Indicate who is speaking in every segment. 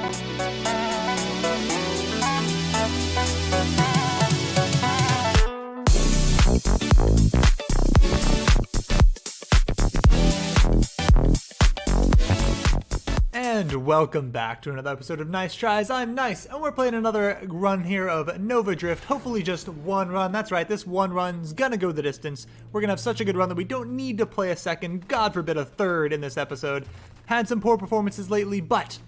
Speaker 1: And welcome back to another episode of Nyce Tries. I'm Nyce, and we're playing another run here of Nova Drift. Hopefully just one run. That's right, this one run's gonna go the distance. We're gonna have such a good run that we don't need to play a second, God forbid a third in this episode. Had some poor performances lately, but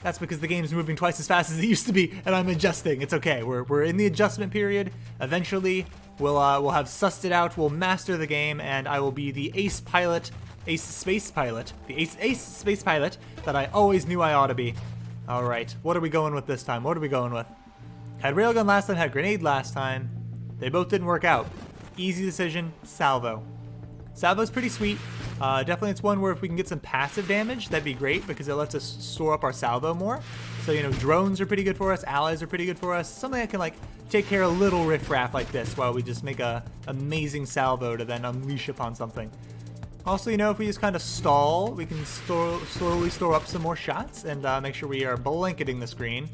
Speaker 1: that's because the game's moving twice as fast as it used to be, and I'm adjusting. It's okay. We're in the adjustment period. Eventually, we'll have sussed it out. We'll master the game, and I will be the ace space pilot that I always knew I ought to be. All right, what are we going with this time? What are we going with? Had railgun last time, had grenade last time. They both didn't work out. Easy decision, salvo. Salvo's pretty sweet. Definitely it's one where if we can get some passive damage, that'd be great because it lets us store up our salvo more. So, you know, drones are pretty good for us, allies are pretty good for us. Something that can, like, take care of a little riffraff like this while we just make a amazing salvo to then unleash upon something. Also, you know, if we just kind of stall, we can slowly store up some more shots and make sure we are blanketing the screen.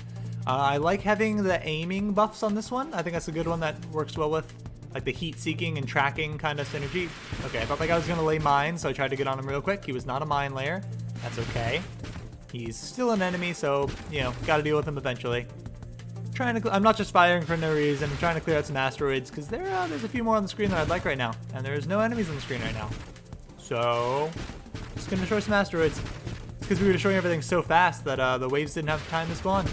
Speaker 1: I like having the aiming buffs on this one. I think that's a good one that works well with like the heat-seeking and tracking kind of synergy. Okay, I thought that guy was going to lay mines, so I tried to get on him real quick. He was not a mine layer. That's okay. He's still an enemy, so, you know, got to deal with him eventually. I'm not just firing for no reason. I'm trying to clear out some asteroids because there's a few more on the screen that I'd like right now, and there's no enemies on the screen right now. So, just gonna destroy some asteroids. It's because we were destroying everything so fast that the waves didn't have time to spawn.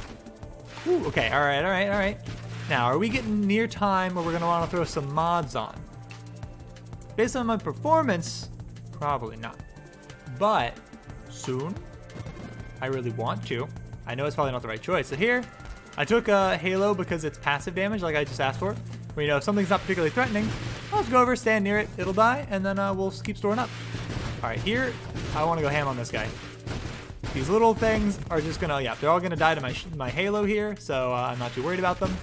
Speaker 1: Ooh, okay, alright. Now, are we getting near time where we're gonna want to throw some mods on? Based on my performance, probably not. But, soon, I really want to. I know it's probably not the right choice. So here, I took Halo because it's passive damage, like I just asked for. Where, you know, if something's not particularly threatening, I'll just go over, stand near it, it'll die, and then we'll keep storing up. Alright, here, I want to go ham on this guy. These little things are just gonna, yeah, they're all gonna die to my Halo here, so I'm not too worried about them.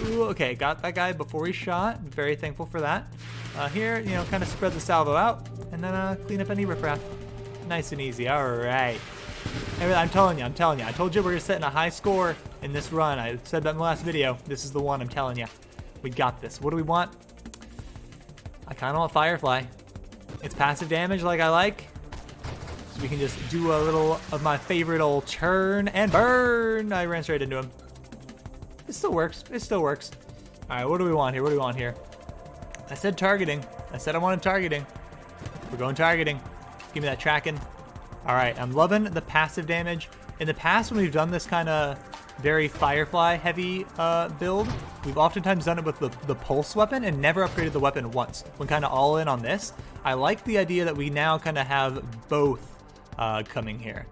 Speaker 1: Ooh, okay, got that guy before he shot. Very thankful for that. Here, you know, kind of spread the salvo out, and then clean up any riffraff. Nice and easy, alright. I'm telling you, I told you we're setting a high score in this run. I said that in the last video. This is the one, I'm telling you. We got this. What do we want? I kind of want Firefly. It's passive damage like I like. So we can just do a little of my favorite old turn and burn. I ran straight into him. It still works. It still works. All right, what do we want here? What do we want here? I said targeting. I said I wanted targeting. We're going targeting. Give me that tracking. All right, I'm loving the passive damage. In the past, when we've done this kind of very Firefly heavy build, we've oftentimes done it with the pulse weapon and never upgraded the weapon once. When kind of all in on this, I like the idea that we now kind of have both coming here.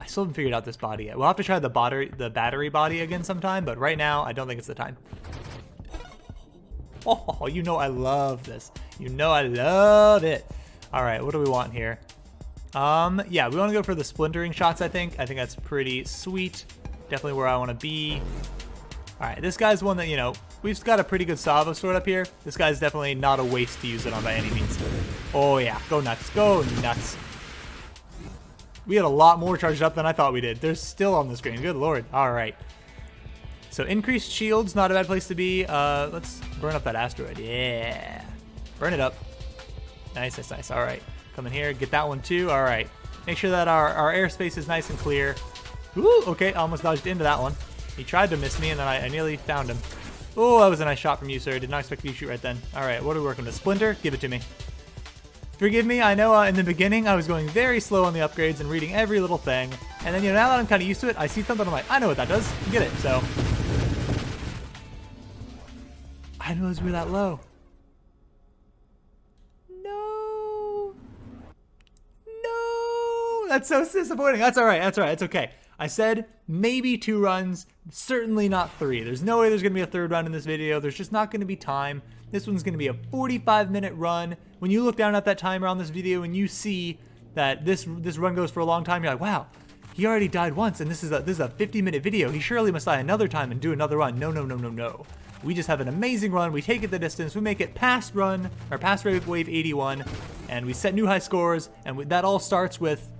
Speaker 1: I still haven't figured out this body yet. We'll have to try the battery body again sometime, but right now I don't think it's the time. Oh, you know I love this. You know I love it. All right, what do we want here? Yeah, we want to go for the splintering shots, I think. I think that's pretty sweet. Definitely where I want to be. All right, this guy's one that, you know, we've got a pretty good salvo stored up here. This guy's definitely not a waste to use it on by any means. Oh, yeah. Go nuts. Go nuts. We had a lot more charged up than I thought we did. They're still on the screen. Good lord. All right. So increased shields, not a bad place to be. Let's burn up that asteroid. Yeah. Burn it up. Nice, nice, nice. All right. Come in here. Get that one too. All right. Make sure that our airspace is nice and clear. Ooh, okay. I almost dodged into that one. He tried to miss me, and then I nearly found him. Oh, that was a nice shot from you, sir. Did not expect you to shoot right then. All right. What are we working with? Splinter? Give it to me. Forgive me. I know in the beginning I was going very slow on the upgrades and reading every little thing. And then, you know, now that I'm kind of used to it, I see something, I'm like, I know what that does. Get it. So I didn't realize we were that low. No, that's so disappointing. That's all right. That's all right. It's okay. I said maybe 2 runs, certainly not 3. There's no way there's going to be a 3rd run in this video. There's just not going to be time. This one's going to be a 45-minute run. When you look down at that timer on this video and you see that this run goes for a long time, you're like, wow, he already died once, and this is a 50-minute video. He surely must die another time and do another run. No, no, no, no, no. We just have an amazing run. We take it the distance. We make it past wave 81, and we set new high scores. And that all starts with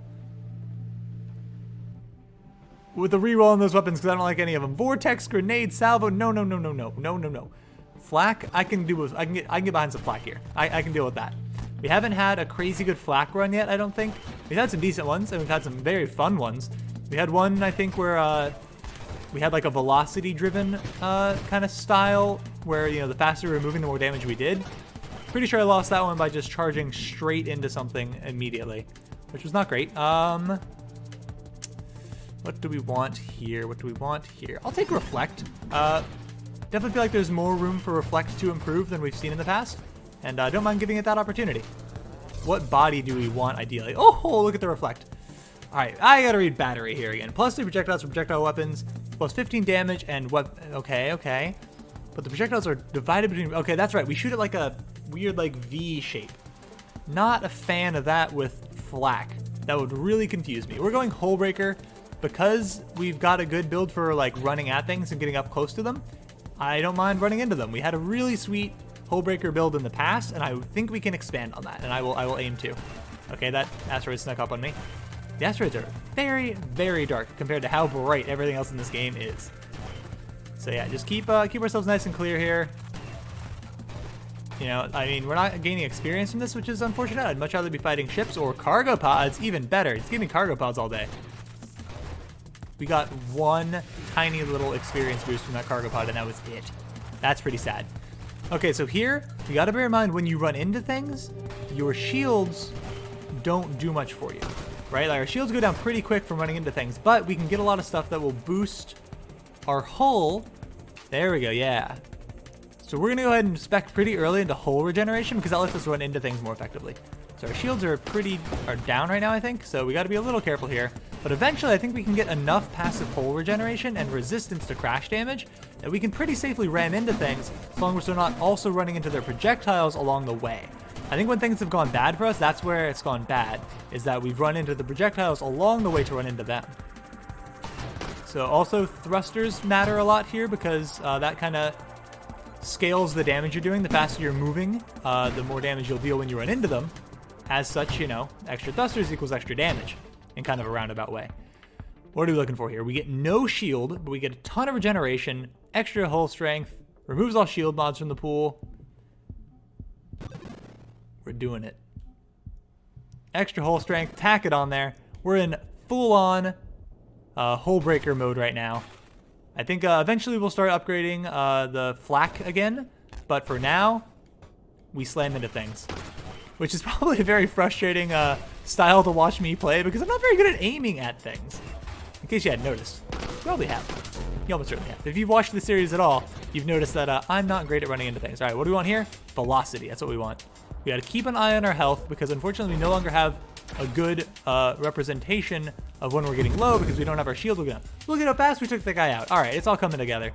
Speaker 1: with the reroll on those weapons because I don't like any of them. Vortex, grenade, salvo. No, no, no, no, no, no, no, no. Flak, I can get behind some flak here. I can deal with that. We haven't had a crazy good flak run yet, I don't think. We've had some decent ones, and we've had some very fun ones. We had one, I think, where we had like a velocity-driven kind of style, where, you know, the faster we were moving, the more damage we did. Pretty sure I lost that one by just charging straight into something immediately, which was not great. What do we want here? What do we want here? I'll take Reflect. Definitely feel like there's more room for Reflect to improve than we've seen in the past, and don't mind giving it that opportunity. What body do we want ideally? Oh, look at the Reflect. All right, I gotta read Battery here again. +2 projectiles for projectile weapons, +15 damage, and what? Okay. But the projectiles are divided between. Okay, that's right. We shoot it like a weird like V shape. Not a fan of that with flak. That would really confuse me. We're going Hole Breaker because we've got a good build for like running at things and getting up close to them. I don't mind running into them. We had a really sweet Hole Breaker build in the past, and I think we can expand on that, and I will aim to. Okay, that asteroid snuck up on me. The asteroids are very, very dark compared to how bright everything else in this game is. So yeah, just keep ourselves nice and clear here. You know, I mean, we're not gaining experience from this, which is unfortunate. I'd much rather be fighting ships or cargo pods, even better. It's giving cargo pods all day. We got one tiny little experience boost from that cargo pod, and that was it. That's pretty sad. Okay, so here, you gotta bear in mind when you run into things, your shields don't do much for you, right? Like our shields go down pretty quick from running into things, but we can get a lot of stuff that will boost our hull. There we go, yeah. So we're gonna go ahead and spec pretty early into hull regeneration because that lets us run into things more effectively. So our shields are down right now, I think, so we gotta be a little careful here. But eventually I think we can get enough passive hull regeneration and resistance to crash damage that we can pretty safely ram into things as long as we're not also running into their projectiles along the way. I think when things have gone bad for us, that's where it's gone bad, is that we've run into the projectiles along the way to run into them. So also thrusters matter a lot here because that kind of scales the damage you're doing. The faster you're moving, the more damage you'll deal when you run into them. As such, you know, extra thrusters equals extra damage in kind of a roundabout way. What are we looking for here? We get no shield, but we get a ton of regeneration, extra hull strength, removes all shield mods from the pool. We're doing it. Extra hull strength, tack it on there. We're in full-on hull breaker mode right now. I think eventually we'll start upgrading the flak again, but for now, we slam into things. Which is probably a very frustrating style to watch me play because I'm not very good at aiming at things. In case you hadn't noticed. You probably have. You almost certainly have. If you've watched the series at all, you've noticed that I'm not great at running into things. All right, what do we want here? Velocity, that's what we want. We gotta keep an eye on our health because unfortunately we no longer have a good representation of when we're getting low because we don't have our shield looking up. Look at how fast we took the guy out. All right, it's all coming together.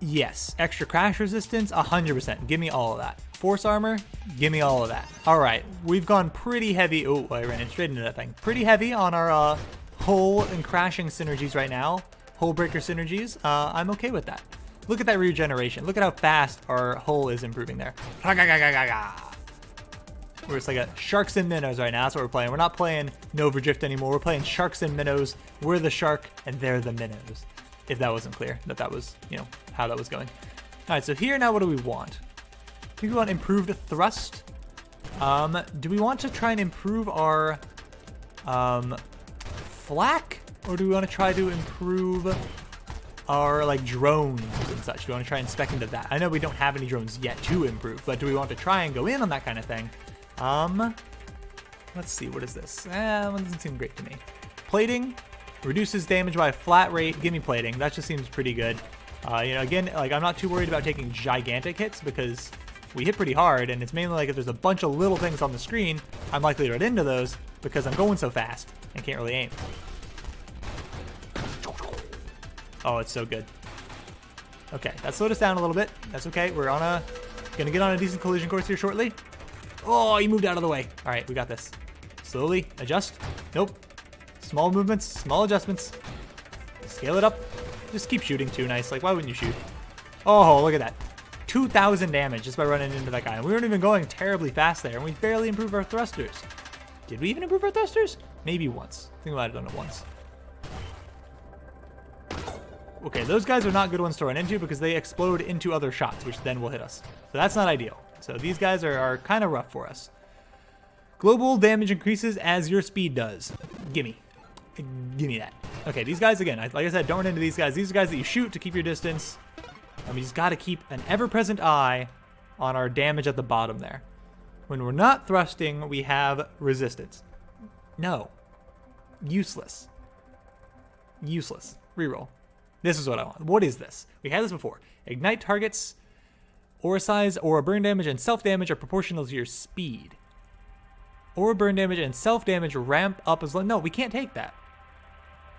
Speaker 1: Yes, extra crash resistance, 100%. Give me all of that. Force armor, give me all of that. All right, we've gone pretty heavy. Oh, I ran in straight into that thing. Pretty heavy on our hull and crashing synergies right now. Hull breaker synergies. I'm okay with that. Look at that regeneration. Look at how fast our hull is improving there. We're just like a sharks and minnows right now. That's what we're playing. We're not playing Nova Drift anymore. We're playing sharks and minnows. We're the shark and they're the minnows. If that wasn't clear, that was, you know, how that was going. All right, so here now, what do we want? I think we want improved thrust. Do we want to try and improve our flak, or do we want to try to improve our like drones and such? Do we want to try and spec into that? I know we don't have any drones yet to improve, but do we want to try and go in on that kind of thing? Let's see, what is this? That one doesn't seem great to me. Plating. Reduces damage by a flat rate. Give me plating. That just seems pretty good. You know, again, like I'm not too worried about taking gigantic hits because we hit pretty hard, and it's mainly like if there's a bunch of little things on the screen, I'm likely to run into those because I'm going so fast and can't really aim. Oh, it's so good. Okay, that slowed us down a little bit. That's okay. We're gonna get on a decent collision course here shortly. Oh, he moved out of the way. All right, we got this. Slowly adjust. Nope. Small movements, small adjustments. Scale it up. Just keep shooting too, Nyce. Like, why wouldn't you shoot? Oh, look at that. 2,000 damage just by running into that guy. And we weren't even going terribly fast there, and we barely improved our thrusters. Did we even improve our thrusters? Maybe once. I think we might have done it once. Okay, those guys are not good ones to run into because they explode into other shots, which then will hit us. So that's not ideal. So these guys are kind of rough for us. Global damage increases as your speed does. Gimme. Gimme that. Okay, these guys, again, like I said, don't run into these guys. These are guys that you shoot to keep your distance. And we just got to keep an ever-present eye on our damage at the bottom there. When we're not thrusting, we have resistance. No. Useless. Useless. Reroll. This is what I want. What is this? We had this before. Ignite targets, aura size, aura burn damage, and self-damage are proportional to your speed. Aura burn damage and self-damage ramp up as well. No, we can't take that.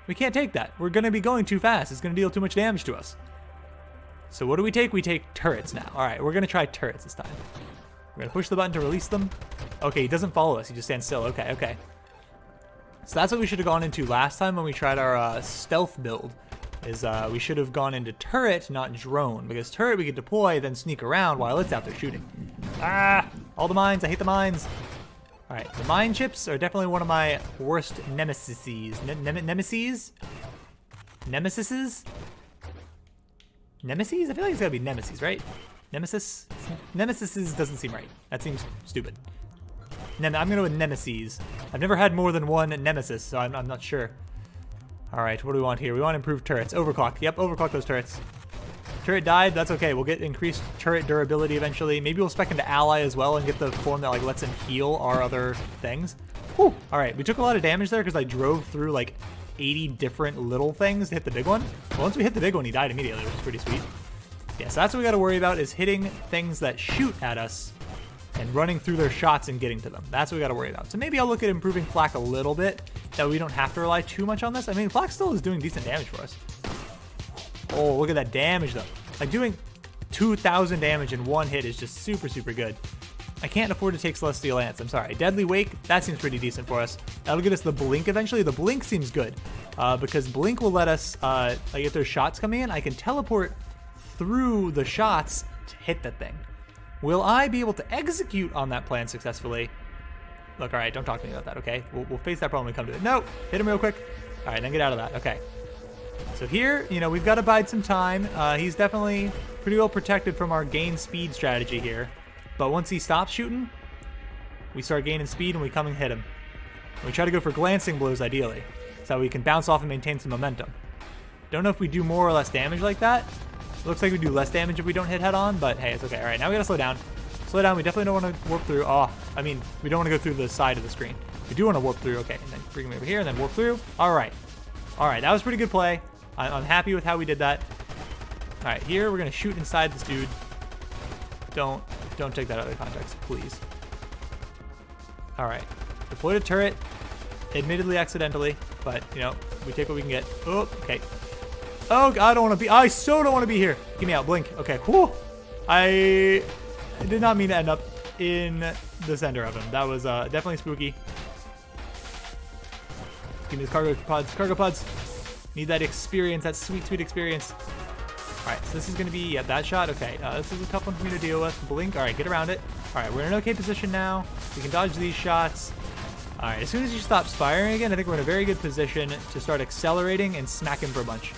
Speaker 1: We can't take that. We're going to be going too fast. It's going to deal too much damage to us. So what do we take? We take turrets now. All right, we're going to try turrets this time. We're going to push the button to release them. Okay, he doesn't follow us. He just stands still. Okay, okay. So that's what we should have gone into last time when we tried our stealth build. We should have gone into turret, not drone. Because turret we could deploy, then sneak around while it's out there shooting. Ah! All the mines. I hate the mines. All right, the mine chips are definitely one of my worst nemesises. Nemesises? Nemesises? Nemesis? I feel like it's gotta be Nemesis, right? Nemesis? Nemesis doesn't seem right. That seems stupid. I'm gonna go with Nemesis. I've never had more than one Nemesis, so I'm not sure. All right, what do we want here? We want improved turrets. Overclock. Yep, overclock those turrets. Turret died. That's okay. We'll get increased turret durability eventually. Maybe we'll spec into ally as well and get the form that like lets him heal our other things. Whew. All right, we took a lot of damage there because I drove through like 80 different little things to hit the big one. Well, once we hit the big one, he died immediately, which is pretty sweet. Yeah, so that's what we got to worry about is hitting things that shoot at us and running through their shots and getting to them. That's what we got to worry about. So maybe I'll look at improving flak a little bit, that we don't have to rely too much on this. I mean, flak still is doing decent damage for us. Oh, look at that damage though. Like doing 2,000 damage in one hit is just super, super good. I can't afford to take Celestial Lance. I'm sorry. Deadly Wake, that seems pretty decent for us. That'll get us the Blink eventually. The Blink seems good because Blink will let us, like if there's shots coming in, I can teleport through the shots to hit that thing. Will I be able to execute on that plan successfully? Look, all right, don't talk to me about that, okay? We'll face that problem when we come to it. No, hit him real quick. All right, then get out of that. Okay. So here, you know, we've got to bide some time. He's definitely pretty well protected from our gain speed strategy here. But once he stops shooting, we start gaining speed and we come and hit him. And we try to go for glancing blows ideally, so we can bounce off and maintain some momentum. Don't know if we do more or less damage like that. Looks like we do less damage if we don't hit head on, but hey, it's okay. All right, now we gotta slow down. Slow down, we definitely don't want to warp through. Oh, I mean, we don't want to go through the side of the screen. We do want to warp through, okay, and then bring him over here and then warp through. All right, that was pretty good play. I'm happy with how we did that. All right, here we're gonna shoot inside this dude. Don't take that out of context, please. All right, deploy a turret, admittedly accidentally, but you know, we take what we can get. Oh, okay. Oh, I don't want to be, I so don't want to be here. Get me out, blink. Okay, cool. I did not mean to end up in the center of him. That was definitely spooky. Give me the cargo pods. Need that experience, that sweet, sweet experience. All right, so this is going to be that shot. Okay, this is a tough one for me to deal with. Blink. All right, get around it. All right, we're in an okay position now. We can dodge these shots. All right, as soon as you stop firing again, I think we're in a very good position to start accelerating and smack him for a bunch.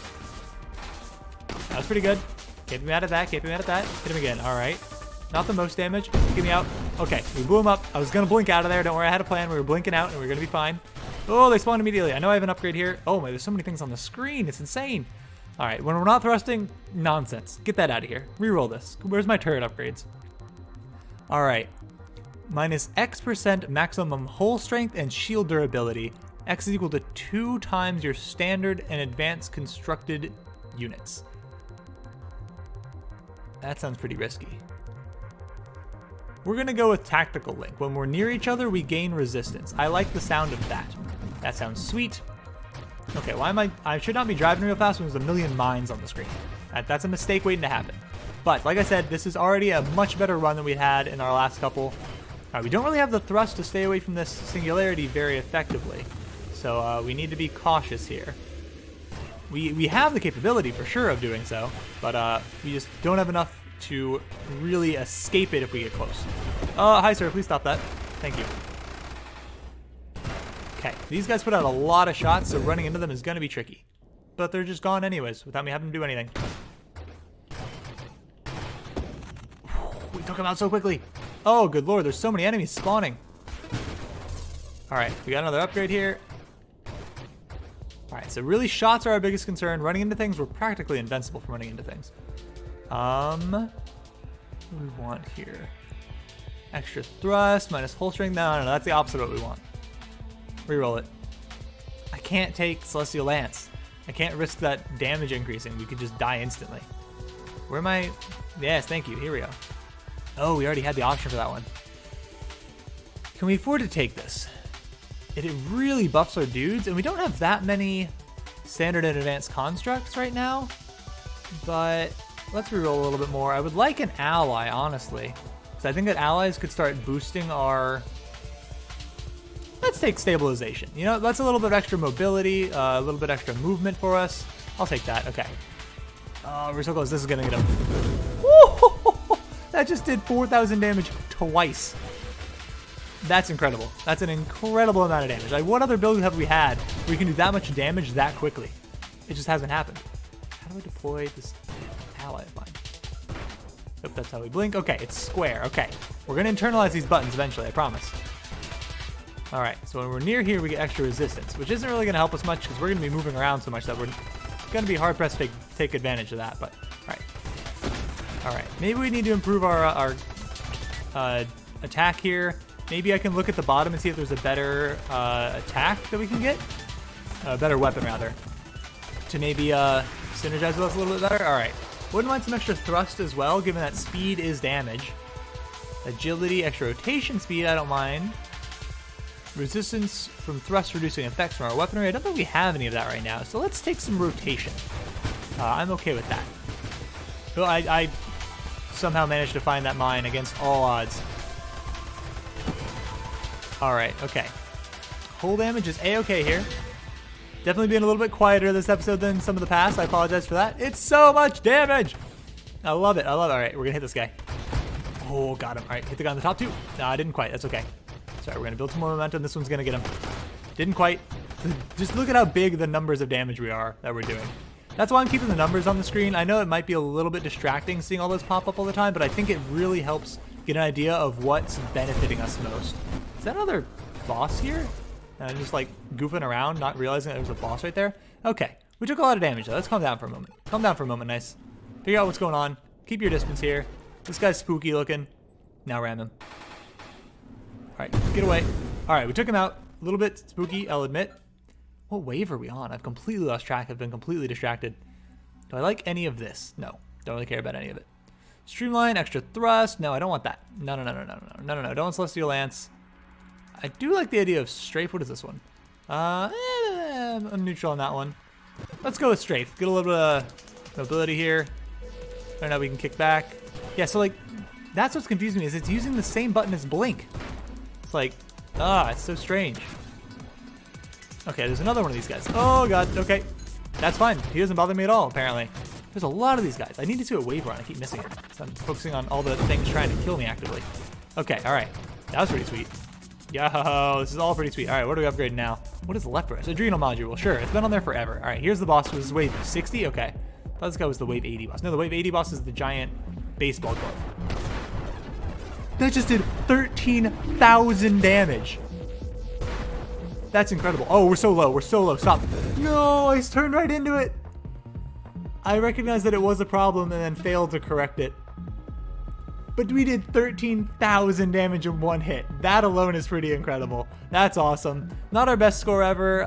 Speaker 1: That was pretty good. Keep him out of that. Keep him out of that. Hit him again. All right. Not the most damage. Get me out. Okay, we blew him up. I was going to blink out of there. Don't worry, I had a plan. We were blinking out, and we were going to be fine. Oh, they spawned immediately. I know I have an upgrade here. Oh, my, there's so many things on the screen. It's insane. All right, when we're not thrusting, nonsense. Get that out of here. Reroll this. Where's my turret upgrades? All right. Minus X% maximum hull strength and shield durability. X is equal to 2 times your standard and advanced constructed units. That sounds pretty risky. We're gonna go with Tactical Link. When we're near each other, we gain resistance. I like the sound of that. That sounds sweet. Okay, why am I should not be driving real fast when there's a million mines on the screen. That's a mistake waiting to happen. But like I said, this is already a much better run than we had in our last couple. All right, we don't really have the thrust to stay away from this singularity very effectively. So we need to be cautious here. We have the capability for sure of doing so, but we just don't have enough to really escape it if we get close. Hi sir, please stop that. Thank you. Okay, these guys put out a lot of shots, so running into them is going to be tricky. But they're just gone anyways, without me having to do anything. We took them out so quickly. Oh, good lord, there's so many enemies spawning. Alright, we got another upgrade here. Alright, so really shots are our biggest concern. Running into things, we're practically invincible from running into things. What do we want here? Extra thrust, minus hull strength. No, that's the opposite of what we want. Reroll it. I can't take Celestial Lance. I can't risk that damage increasing. We could just die instantly. Where am I? Yes, thank you. Here we go. Oh, we already had the option for that one. Can we afford to take this? It really buffs our dudes, and we don't have that many standard and advanced constructs right now. But let's reroll a little bit more. I would like an ally, honestly. So I think that allies could start boosting our... Let's take stabilization. You know, that's a little bit extra mobility, a little bit extra movement for us. I'll take that. Okay. Oh, we're so close. This is going to get him. Woo! That just did 4,000 damage twice. That's incredible. That's an incredible amount of damage. Like, what other build have we had where we can do that much damage that quickly? It just hasn't happened. How do I deploy this ally of mine? Nope, that's how we blink. Okay, it's square. Okay. We're going to internalize these buttons eventually, I promise. Alright, so when we're near here, we get extra resistance, which isn't really going to help us much because we're going to be moving around so much that we're going to be hard-pressed to take advantage of that, but alright. Alright, maybe we need to improve our attack here. Maybe I can look at the bottom and see if there's a better attack that we can get. A better weapon, rather. To maybe synergize with us a little bit better. Alright. Wouldn't mind some extra thrust as well, given that speed is damage. Agility, extra rotation speed, I don't mind. Resistance from thrust reducing effects from our weaponry. I don't think we have any of that right now, so let's take some rotation. I'm okay with that. Well, I somehow managed to find that mine against all odds. Alright, okay. Hull damage is A-okay here. Definitely being a little bit quieter this episode than some of the past. I apologize for that. It's so much damage! I love it. I love it. Alright, we're gonna hit this guy. Oh, got him. Alright, hit the guy on the top too. No, I didn't quite. That's okay. Sorry, we're gonna build some more momentum. This one's gonna get him. Didn't quite. Just look at how big the numbers of damage that we're doing. That's why I'm keeping the numbers on the screen. I know it might be a little bit distracting seeing all those pop up all the time, but I think it really helps get an idea of what's benefiting us most. Is that another boss here? And I'm just like goofing around, not realizing that there was a boss right there. Okay, we took a lot of damage though. Let's calm down for a moment. Calm down for a moment, Nyce. Figure out what's going on. Keep your distance here. This guy's spooky looking. Now ram him. Alright, get away. Alright, we took him out. A little bit spooky, I'll admit. What wave are we on? I've completely lost track. I've been completely distracted. Do I like any of this? No. Don't really care about any of it. Streamline, extra thrust. No, I don't want that. No. Don't want Celestial Lance. I do like the idea of strafe. What is this one? I'm neutral on that one. Let's go with strafe. Get a little bit of mobility here. I don't know, we can kick back. Yeah, so like, that's what's confusing me is it's using the same button as blink. It's like, it's so strange. Okay, there's another one of these guys. Oh god, okay. That's fine. He doesn't bother me at all, apparently. There's a lot of these guys. I need to do a wave run. I keep missing it. So I'm focusing on all the things trying to kill me actively. Okay, alright. That was pretty sweet. Yo, this is all pretty sweet. Alright, what do we upgrade now? What is left for us? Adrenal module. Sure, it's been on there forever. Alright, here's the boss. Was this wave 60? Okay. I thought this guy was the wave 80 boss. No, the wave 80 boss is the giant baseball glove. That just did 13,000 damage. That's incredible. Oh, we're so low. We're so low. Stop. No, I just turned right into it. I recognized that it was a problem and then failed to correct it. But we did 13,000 damage in one hit. That alone is pretty incredible. That's awesome. Not our best score ever.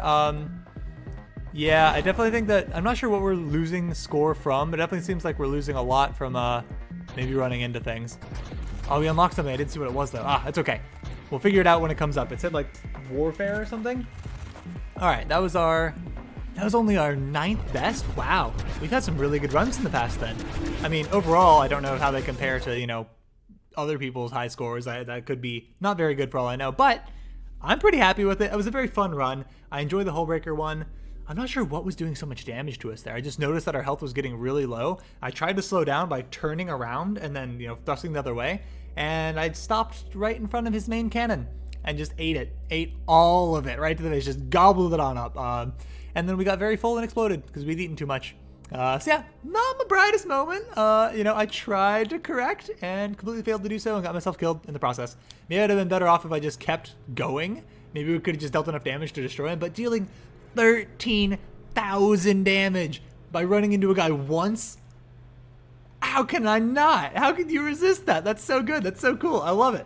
Speaker 1: Yeah, I definitely think that... I'm not sure what we're losing score from, but it definitely seems like we're losing a lot from maybe running into things. Oh, we unlocked something. I didn't see what it was, though. It's okay. We'll figure it out when it comes up. It said, like, warfare or something? Alright, that was only our 9th best? Wow. We've had some really good runs in the past then. I mean, overall, I don't know how they compare to, you know, other people's high scores. That could be not very good for all I know, but I'm pretty happy with it. It was a very fun run. I enjoyed the Hullbreaker one. I'm not sure what was doing so much damage to us there. I just noticed that our health was getting really low. I tried to slow down by turning around and then, you know, thrusting the other way, and I'd stopped right in front of his main cannon. and just ate it. Ate all of it right to the face, just gobbled it on up. And then we got very full and exploded because we'd eaten too much. So yeah, not my brightest moment. You know, I tried to correct and completely failed to do so and got myself killed in the process. Maybe I'd have been better off if I just kept going. Maybe we could have just dealt enough damage to destroy him, but dealing 13,000 damage by running into a guy once? How can I not? How can you resist that? That's so good. That's so cool. I love it.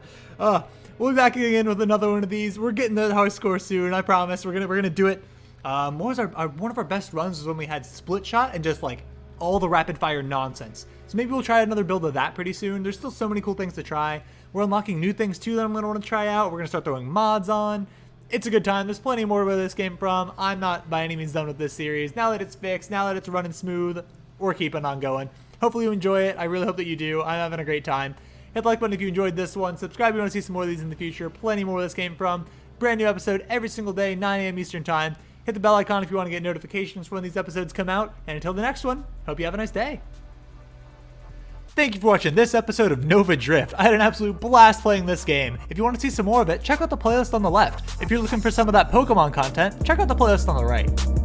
Speaker 1: We'll be back again with another one of these. We're getting the high score soon. I promise. We're gonna do it. What was one of our best runs was when we had split shot and just like all the rapid fire nonsense. So maybe we'll try another build of that pretty soon. There's still so many cool things to try. We're unlocking new things too that I'm gonna want to try out. We're gonna start throwing mods on. It's a good time. There's plenty more where this came from. I'm not by any means done with this series. Now that it's fixed, now that it's running smooth, we're keeping on going. Hopefully you enjoy it. I really hope that you do. I'm having a great time. Hit the like button if you enjoyed this one. Subscribe if you want to see some more of these in the future. Plenty more where this came from. Brand new episode every single day, 9 a.m. Eastern time. Hit the bell icon if you want to get notifications for when these episodes come out. And until the next one, hope you have a nice day. Thank you for watching this episode of Nova Drift. I had an absolute blast playing this game. If you want to see some more of it, check out the playlist on the left. If you're looking for some of that Pokemon content, check out the playlist on the right.